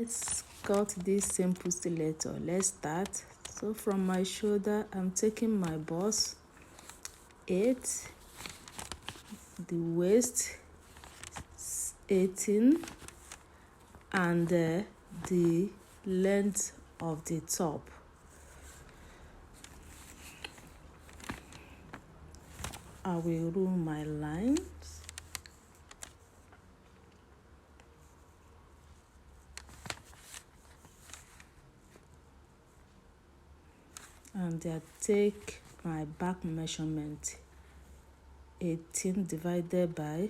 Let's cut this simple stiletto. Let's start. So from my shoulder, I'm taking my bust 8, the waist 18, and the length of the top. I will rule my lines. And I take my back measurement, 18 divided by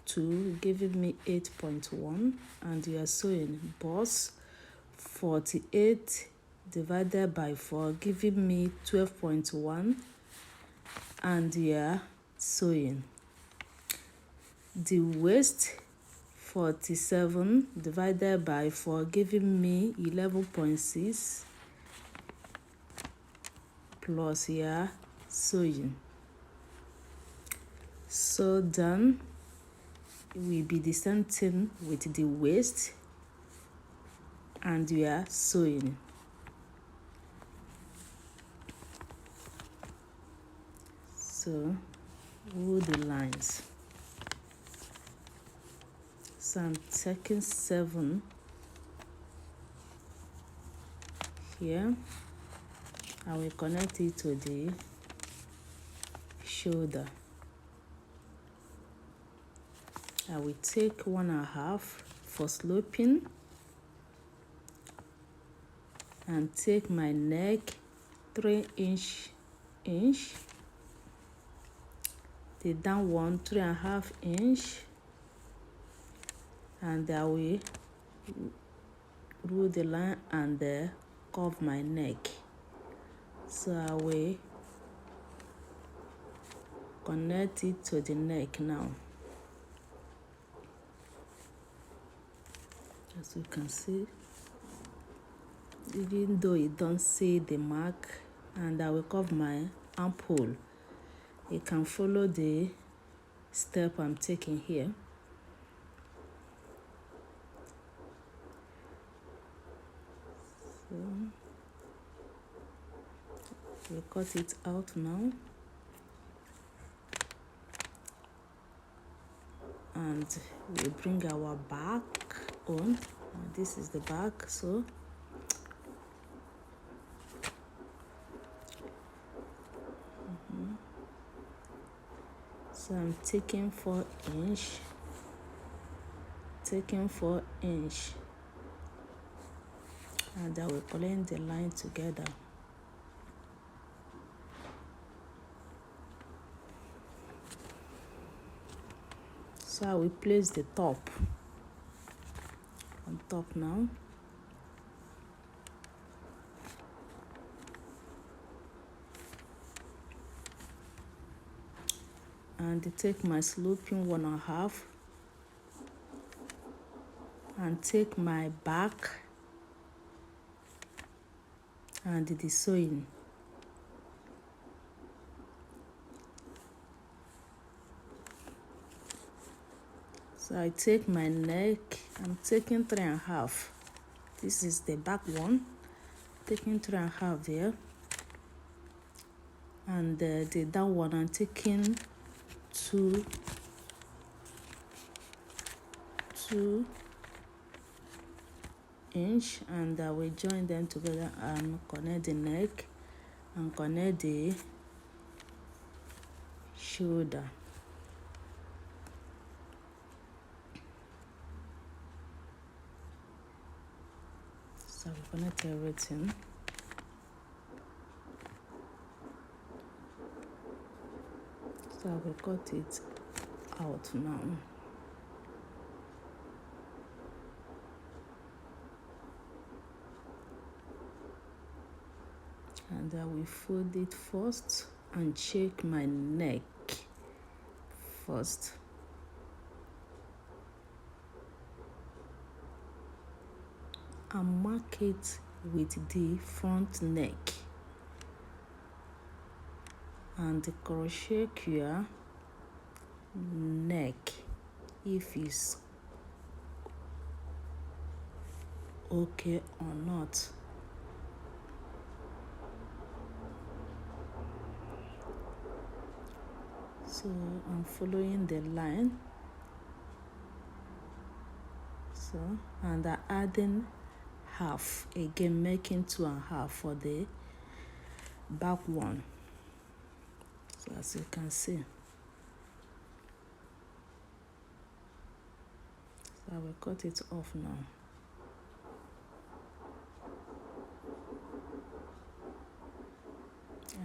2, giving me 8.1, and you are sewing bust 48 divided by 4, giving me 12.1, and you are sewing the waist 47 divided by 4, giving me 11.6, plus here sewing. So done. It will be the same thing with the waist, and we are sewing. So rule the lines. So I'm taking 7 here. I will connect it to the shoulder. I will take 1.5 for sloping, and take my neck 3 inch, the down one 3.5 inch, and I will rule the line and curve my neck. So I will connect it to the neck now. As you can see, even though you don't see the mark, and I will curve my armhole, you can follow the step I'm taking here. So we'll cut it out now, and we'll bring our back on. This is the back. So so I'm taking 4 inch, and I will blend the line together. So I will place the top on top now. And take my sloping 1.5, and take my back and the sewing. So I take my neck, I'm taking 3.5. This is the back one, taking 3.5 there, and the down one I'm taking 2 inch, and I will join them together and connect the neck and connect the shoulder. So we connect everything. So I will cut it out now. And I will fold it first and check my neck first. And mark it with the front neck. And the crochet here, neck, if it's okay or not. So I'm following the line. So, and I'm adding half again, making 2.5 for the back one. So as you can see, so I will cut it off now.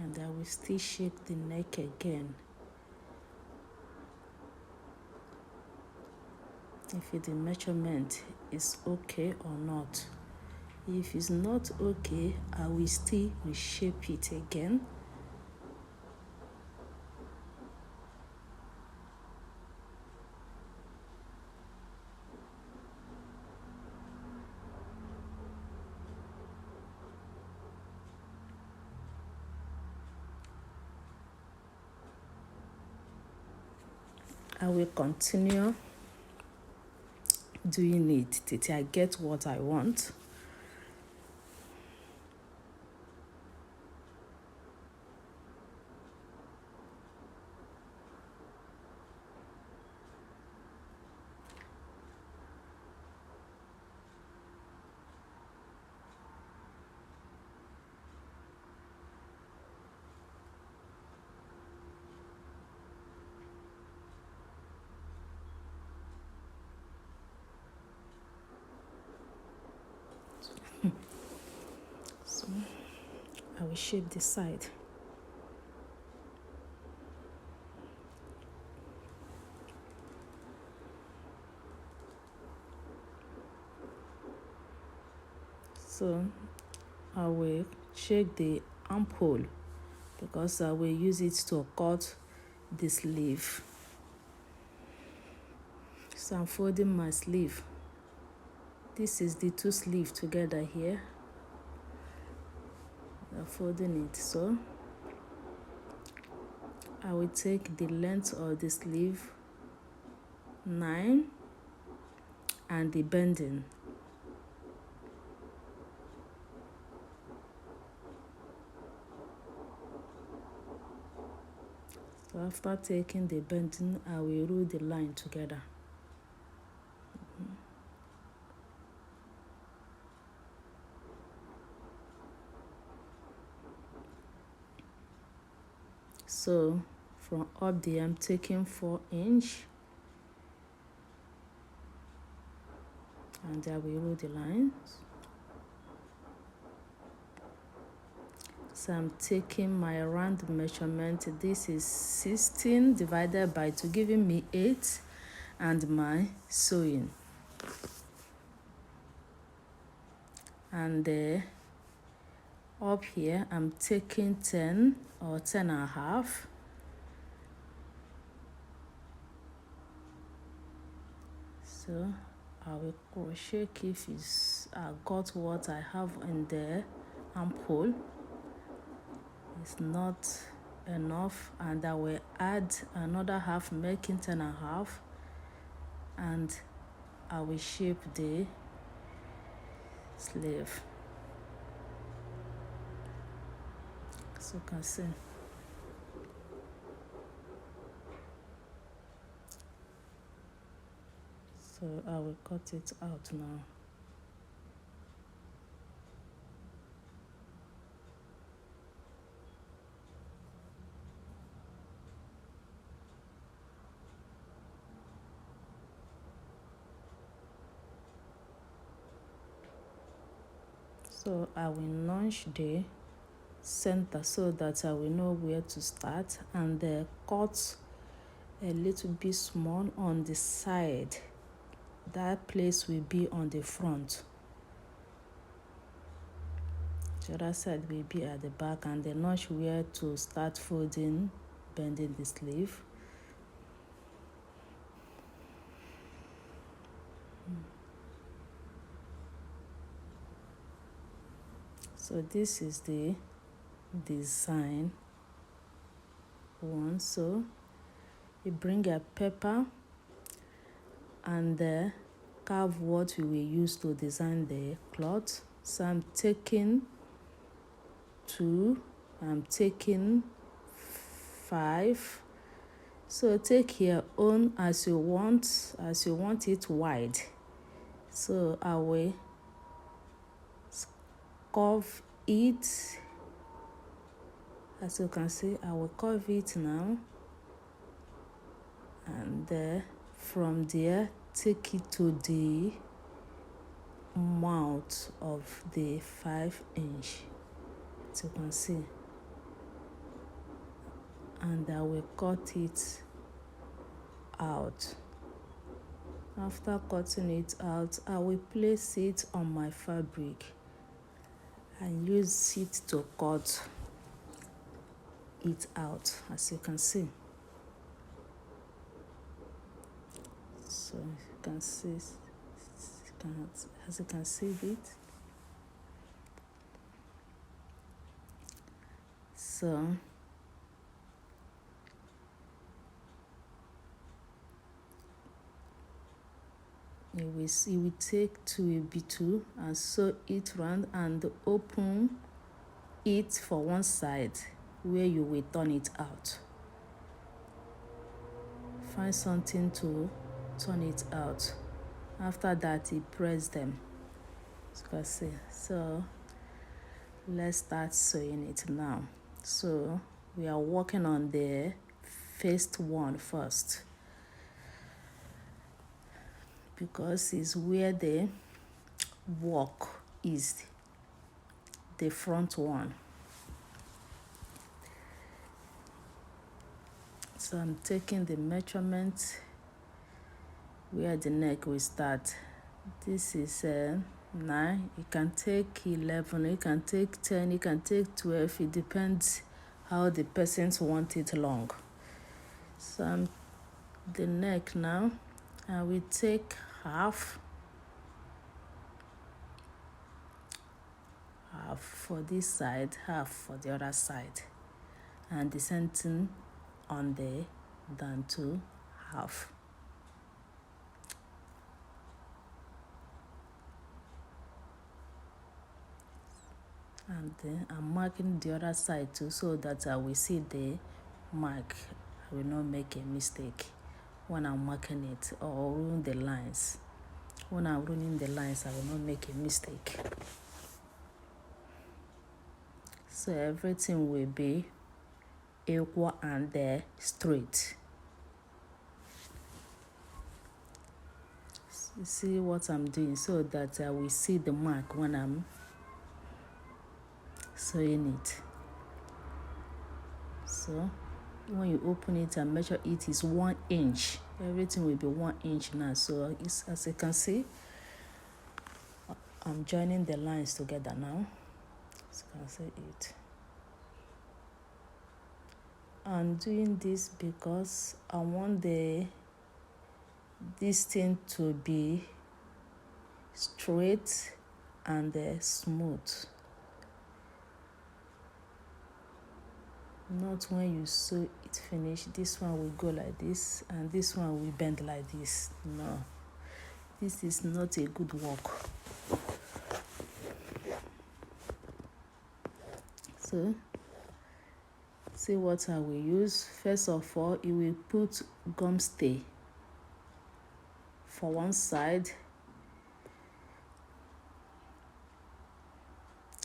And I will still shape the neck again. If the measurement is okay or not. If it's not okay, I will still reshape it again. I will continue doing it till I get what I want. So I will shape the side. So I will shake the armhole because I will use it to cut the sleeve. So I'm folding my sleeve. This is the two sleeves together here. I'm folding it. So I will take the length of the sleeve 9 and the bending. So after taking the bending, I will rule the line together. So from up there, I'm taking 4 inch and I will rule the lines. So I'm taking my round measurement. This is 16 divided by 2, giving me 8, and my sewing. And up here, I'm taking 10 or 10.5. So I will crochet if I got what I have in the armhole. It's not enough, and I will add another half, making 10.5, and I will shape the sleeve. So you can see. So I will cut it out now. So I will notch the center so that I will know where to start, and cut a little bit small on the side. That place will be on the front. The other side will be at the back, and the notch where to start folding, bending the sleeve. So this is the design one. So you bring a paper and carve what we will use to design the cloth. So I'm taking 2, I'm taking 5. So take your own as you want it wide. So I will curve it. As you can see, I will curve it now, and from there take it to the mouth of the 5-inch, as you can see, and I will cut it out. After cutting it out, I will place it on my fabric and use it to cut it out, as you can see. So you can see, as you can see it. So you will take 2ab2 and sew it round and open it for one side where you will turn it out. Find something to turn it out. After that, you press them, as you can see. So let's start sewing it now. So we are working on the first one first, because it's where the work is, the front one. So I'm taking the measurement where the neck will start. This is 9. You can take 11, you can take 10, you can take 12. It depends how the persons want it long. So I'm the neck now. I will take half for this side, half for the other side, and the same thing on the down to half. And then I'm marking the other side too, so that I will see the mark. I will not make a mistake when I'm marking it or ruin the lines. When I'm running the lines, I will not make a mistake. So everything will be equal and straight. You see what I'm doing, so that I will see the mark when I'm sewing it. So when you open it and measure it is 1 inch. Everything will be 1 inch now. So as you can see, I'm joining the lines together now. As you can see it. I'm doing this because I want this thing to be straight and smooth. Not when you sew it finish, this one will go like this and this one will bend like this. No, this is not a good work. So see what I will use. First of all, you will put gum stay for one side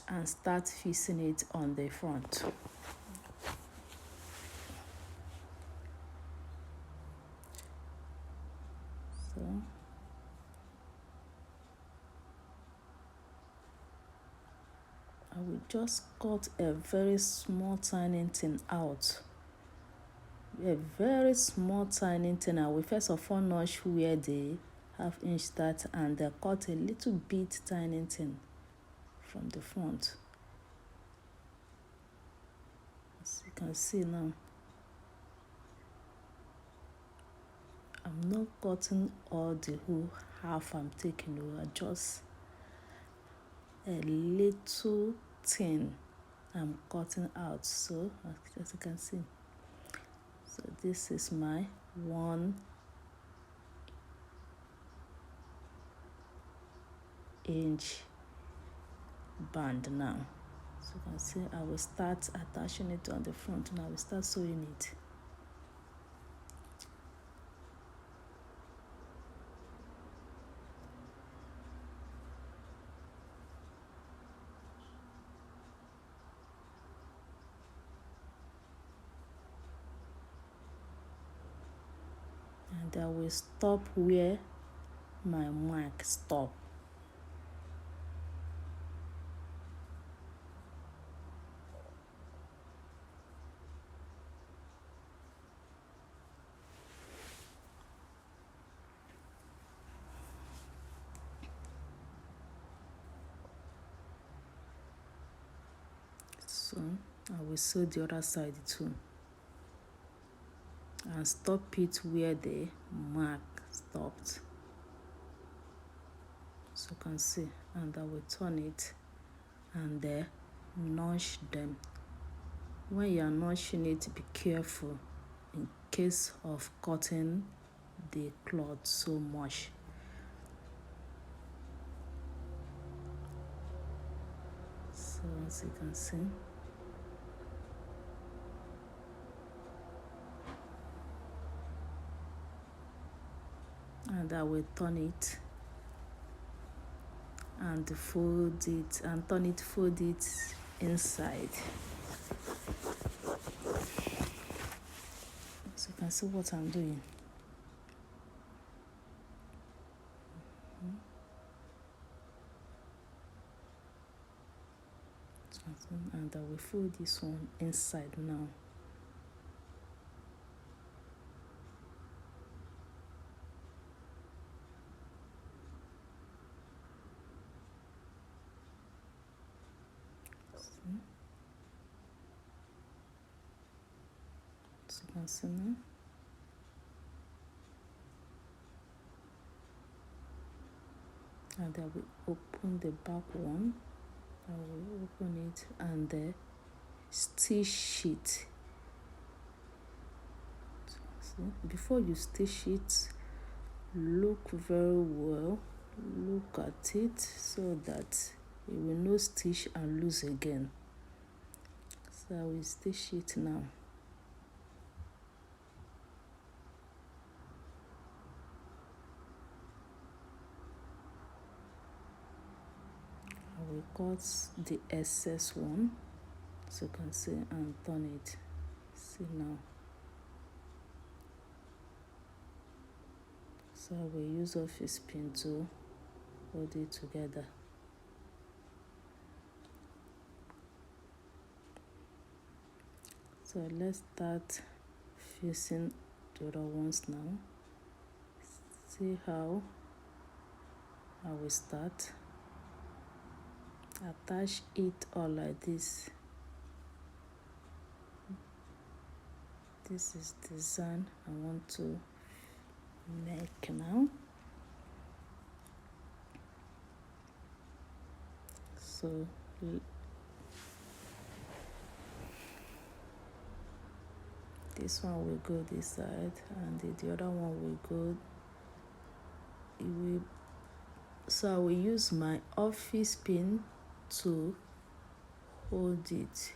and start fixing it on the front. So I will just cut a very small tiny thing out. A very small tiny thing. I will first of all notch where the 1/2 inch start and cut a little bit tiny thing from the front. As you can see now, I'm not cutting all the whole half I'm taking over, just a little thing I'm cutting out. So as you can see, so this is my 1 inch band now. So you can see I will start attaching it on the front and I will start sewing it. And I will stop where my mark stop. So I will sew the other side too and stop it where the mark stopped. So you can see, and I will turn it and notch them. When you are notching it, be careful in case of cutting the cloth so much. So as you can see, and I will turn it and fold it and turn it, fold it inside. So you can see what I'm doing. And I will fold this one inside now. So you can see now. And I will open the back one. I will open it and stitch it. So before you stitch it, look very well. Look at it so that it will not stitch and lose again. So I will stitch it now. I will cut the excess one, so you can see, and turn it. See now. So I will use office pin to hold it together. So let's start fusing the other ones now. See how I will start. Attach it all like this. This is the design I want to make now. So this one will go this side and the other one will go. So I will use my office pin to hold it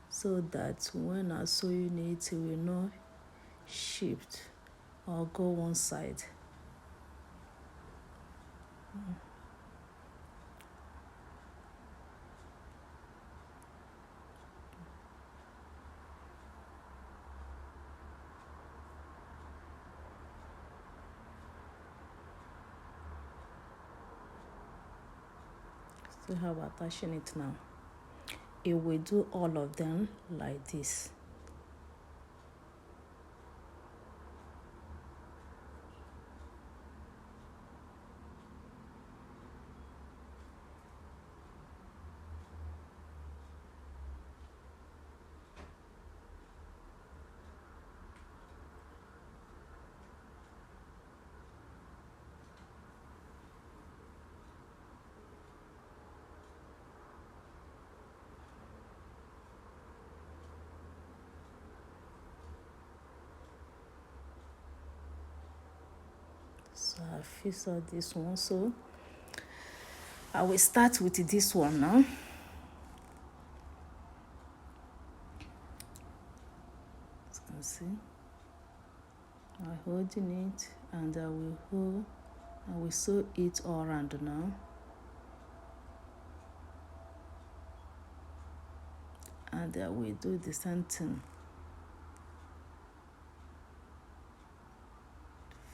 so that when I sewing it, it will not shift or go one side. See how I'm attaching it now. It will do all of them like this. So I fix all this one. So I will start with this one now. As you can see, I'm holding it, and I will sew it all around now. And I will do the same thing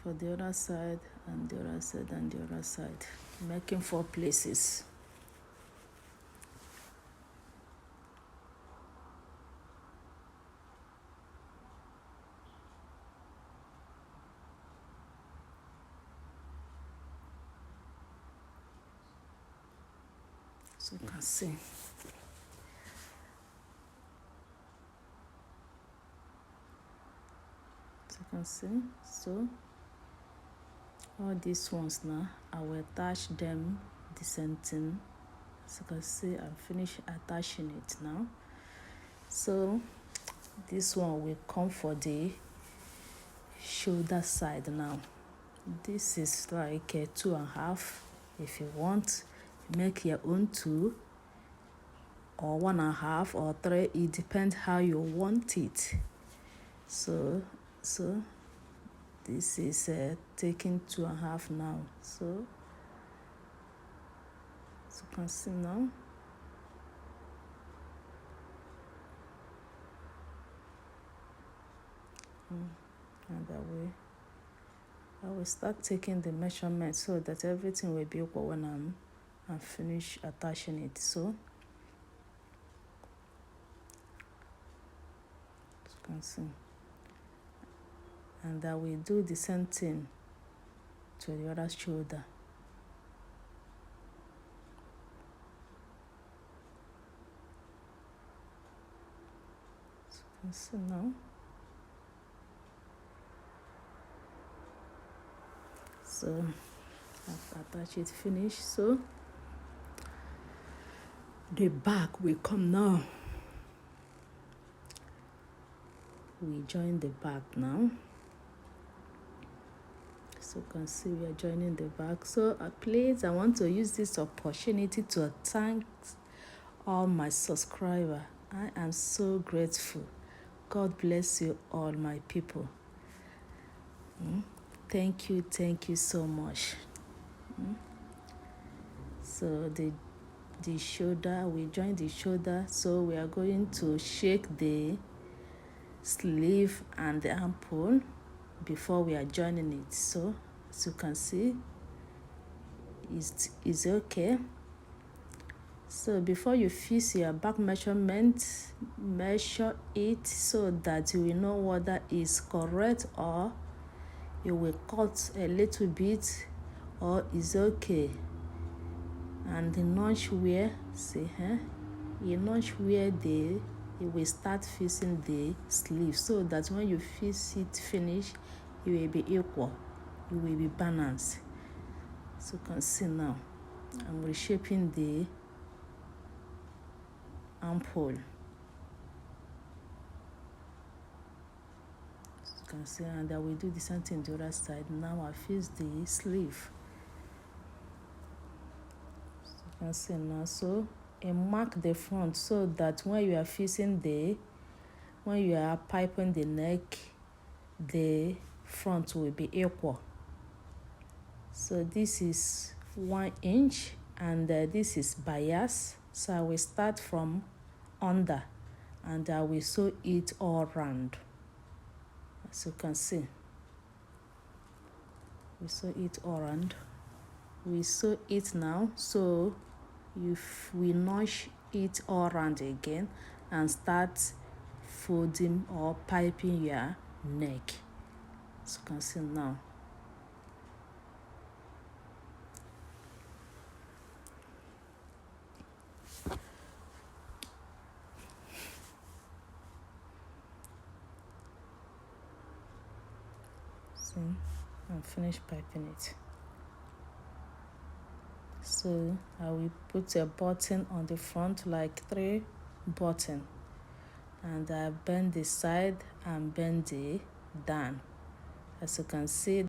for the other side, and the other side, and the other side, making 4 places. So you can see. So you can see. So all these ones now, I will attach them the same thing. As you can see, I'm finished attaching it now. So this one will come for the shoulder side now. This is like a 2.5. If you want, make your own 2 or 1.5 or 3. It depends how you want it. So this is taking 2.5 now. So as you can see now. And I will start taking the measurement so that everything will be equal when I'm finished attaching it. So as you can see. And I will do the same thing to the other shoulder. So you can see now. So I've attached it, finished. So the back will come now. We join the back now. So you can see we are joining the back. So please, I want to use this opportunity to thank all my subscribers. I am so grateful. God bless you all, my people. Thank you so much. So the shoulder, we join the shoulder. So we are going to shake the sleeve and the armhole before we are joining it. So as you can see, it's okay. So before you fix your back measurement, measure it so that you will know whether it's correct or you will cut a little bit or is okay. And the notch where, see here, you notch where you will start fixing the sleeve so that when you fix it finish, it will be equal, it will be balanced. So you can see now, I'm reshaping the armhole. So you can see, and I will do the same thing the other side. Now I fix the sleeve. So you can see now. So mark the front so that when you are fixing when you are piping the neck, the front will be equal. So this is 1 inch and this is bias. So I will start from under and I will sew it all round. As you can see, we sew it all round. We sew it now, so if we notch it all round again and start folding or piping your neck. As you can see now. See, I'm finished piping it. So I will put a button on the front, like 3 buttons, and I bend the side and bend the down. As you can see,